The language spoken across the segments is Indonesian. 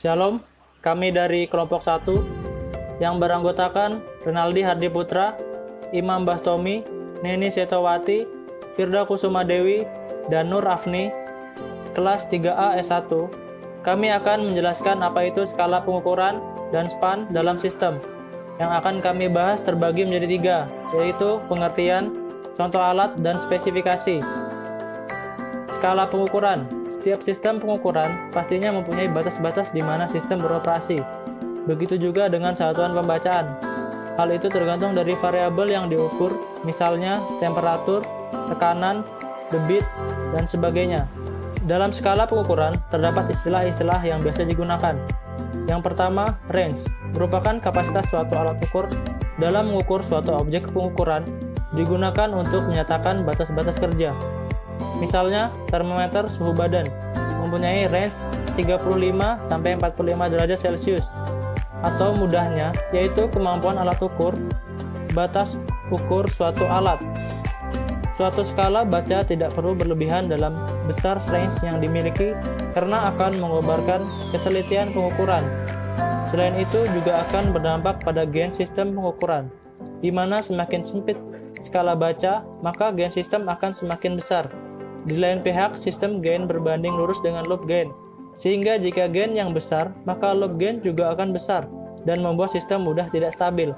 Shalom, kami dari kelompok 1 yang beranggotakan Renaldi Hardi Putra, Imam Bastomi, Neni Setowati, Firda Kusuma Dewi, dan Nur Afni, kelas 3A S1. Kami akan menjelaskan apa itu skala pengukuran dan span dalam sistem. Yang akan kami bahas terbagi menjadi 3, yaitu pengertian, contoh alat, dan spesifikasi. Skala pengukuran. Setiap sistem pengukuran pastinya mempunyai batas-batas di mana sistem beroperasi. Begitu juga dengan satuan pembacaan. Hal itu tergantung dari variabel yang diukur, misalnya temperatur, tekanan, debit, dan sebagainya. Dalam skala pengukuran, terdapat istilah-istilah yang biasa digunakan. Yang pertama, range, merupakan kapasitas suatu alat ukur dalam mengukur suatu objek pengukuran, digunakan untuk menyatakan batas-batas kerja. Misalnya, termometer suhu badan mempunyai range 35-45 derajat Celcius, atau mudahnya, yaitu kemampuan alat ukur, batas ukur suatu alat. Suatu skala baca tidak perlu berlebihan dalam besar range yang dimiliki karena akan mengobarkan ketelitian pengukuran. Selain itu juga akan berdampak pada gain sistem pengukuran, di mana semakin sempit skala baca, maka gain sistem akan semakin besar. Di lain pihak, sistem gain berbanding lurus dengan loop gain, sehingga jika gain yang besar, maka loop gain juga akan besar, dan membuat sistem mudah tidak stabil.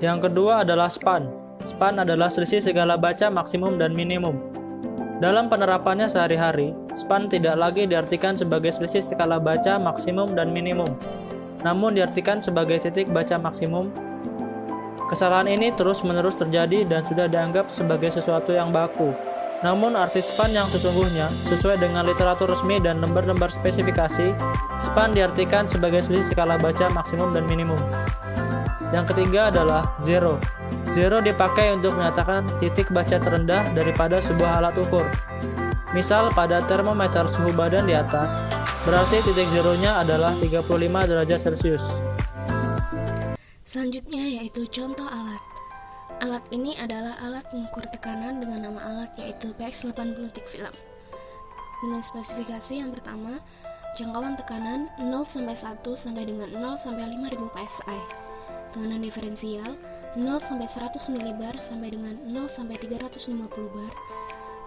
Yang kedua adalah span. Span adalah selisih segala baca maksimum dan minimum. Dalam penerapannya sehari-hari, span tidak lagi diartikan sebagai selisih skala baca maksimum dan minimum, namun diartikan sebagai titik baca maksimum. Kesalahan ini terus-menerus terjadi dan sudah dianggap sebagai sesuatu yang baku. Namun arti span yang sesungguhnya, sesuai dengan literatur resmi dan lembar-lembar spesifikasi, span diartikan sebagai selisih skala baca maksimum dan minimum. Yang ketiga adalah zero. Zero dipakai untuk menyatakan titik baca terendah daripada sebuah alat ukur. Misal pada termometer suhu badan di atas, berarti titik zeronya adalah 35 derajat Celcius. Selanjutnya yaitu contoh alat. Alat ini adalah alat mengukur tekanan dengan nama alat yaitu PX80 thick film. Dengan spesifikasi yang pertama, jangkauan tekanan 0-1 sampai dengan 0-5000 psi. Tekanan diferensial 0-100 mbar sampai dengan 0-350 bar.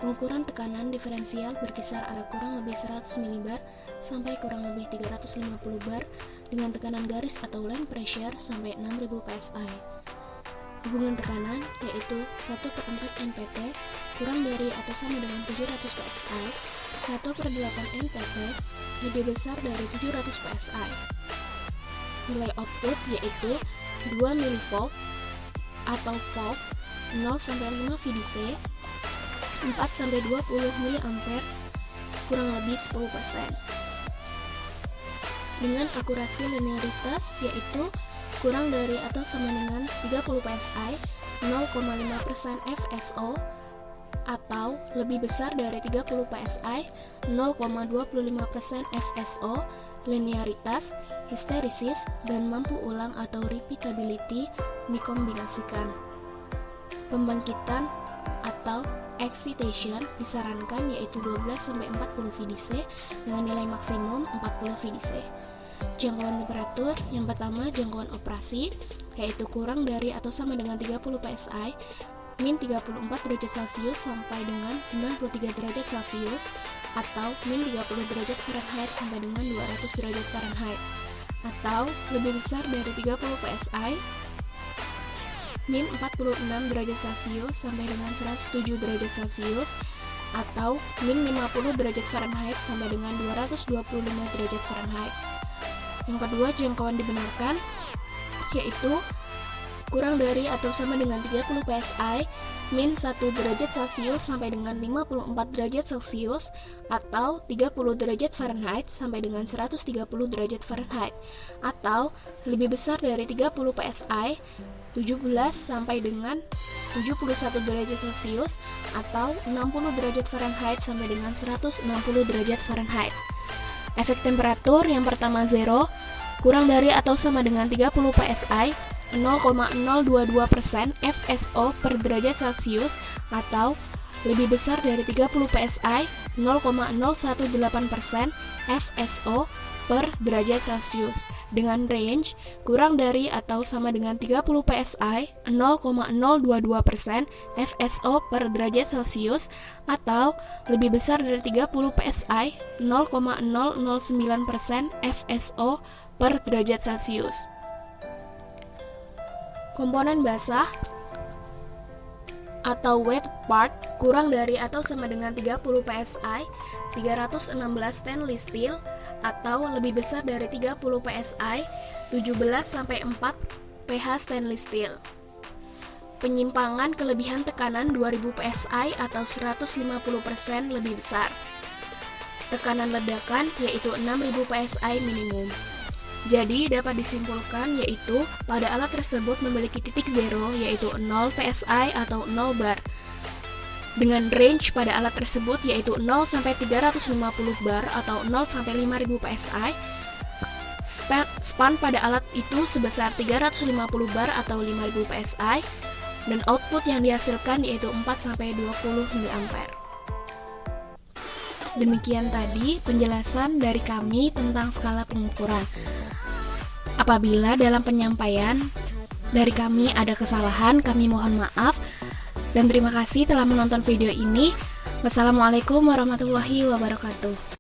Pengukuran tekanan diferensial berkisar ada kurang lebih 100 mbar sampai kurang lebih 350 bar dengan tekanan garis atau line pressure sampai 6000 psi. Hubungan tekanan yaitu 1/4 NPT kurang dari atau sama dengan 700 psi, 1/8 NPT lebih besar dari 700 psi. Nilai output yaitu 2 mV atau volt 0-5 VDC, 4-20 mA kurang lebih 10%. Dengan akurasi linearitas yaitu kurang dari atau sama dengan 30 psi, 0,5% FSO, atau lebih besar dari 30 psi, 0,25% FSO, linearitas, histérisis, dan mampu ulang atau repeatability dikombinasikan. Pembangkitan atau excitation disarankan yaitu 12-40 VDC dengan nilai maksimum 40 VDC. Jangkauan temperatur, yang pertama jangkauan operasi, yaitu kurang dari atau sama dengan 30 psi, min 34 derajat Celcius sampai dengan 93 derajat Celcius, atau min 30 derajat Fahrenheit sampai dengan 200 derajat Fahrenheit, atau lebih besar dari 30 psi, min 46 derajat Celcius sampai dengan 107 derajat Celcius, atau min 50 derajat Fahrenheit sampai dengan 225 derajat Fahrenheit. Yang kedua, jangkauan dibenarkan yaitu kurang dari atau sama dengan 30 psi, min 1 derajat Celcius sampai dengan 54 derajat Celcius, atau 30 derajat Fahrenheit sampai dengan 130 derajat Fahrenheit, atau lebih besar dari 30 psi, 17 sampai dengan 71 derajat Celcius, atau 60 derajat Fahrenheit sampai dengan 160 derajat Fahrenheit. Efek temperatur yang pertama 0, kurang dari atau sama dengan 30 psi, 0,022% FSO per derajat Celcius, atau lebih besar dari 30 psi, 0,018% FSO, per derajat Celcius dengan range kurang dari atau sama dengan 30 psi 0,022% FSO per derajat Celcius atau lebih besar dari 30 psi 0,009% FSO per derajat Celcius. Komponen basah atau wet part kurang dari atau sama dengan 30 psi 316 stainless steel atau lebih besar dari 30 psi 17-4 pH stainless steel. Penyimpangan kelebihan tekanan 2000 psi atau 150% lebih besar. Tekanan ledakan yaitu 6000 psi minimum. Jadi dapat disimpulkan yaitu pada alat tersebut memiliki titik zero yaitu 0 psi atau 0 bar. Dengan range pada alat tersebut yaitu 0 sampai 350 bar atau 0 sampai 5000 psi. Span pada alat itu sebesar 350 bar atau 5000 psi dan output yang dihasilkan yaitu 4 sampai 20 mA. Demikian tadi penjelasan dari kami tentang skala pengukuran. Apabila dalam penyampaian dari kami ada kesalahan, kami mohon maaf. Dan terima kasih telah menonton video ini. Wassalamualaikum warahmatullahi wabarakatuh.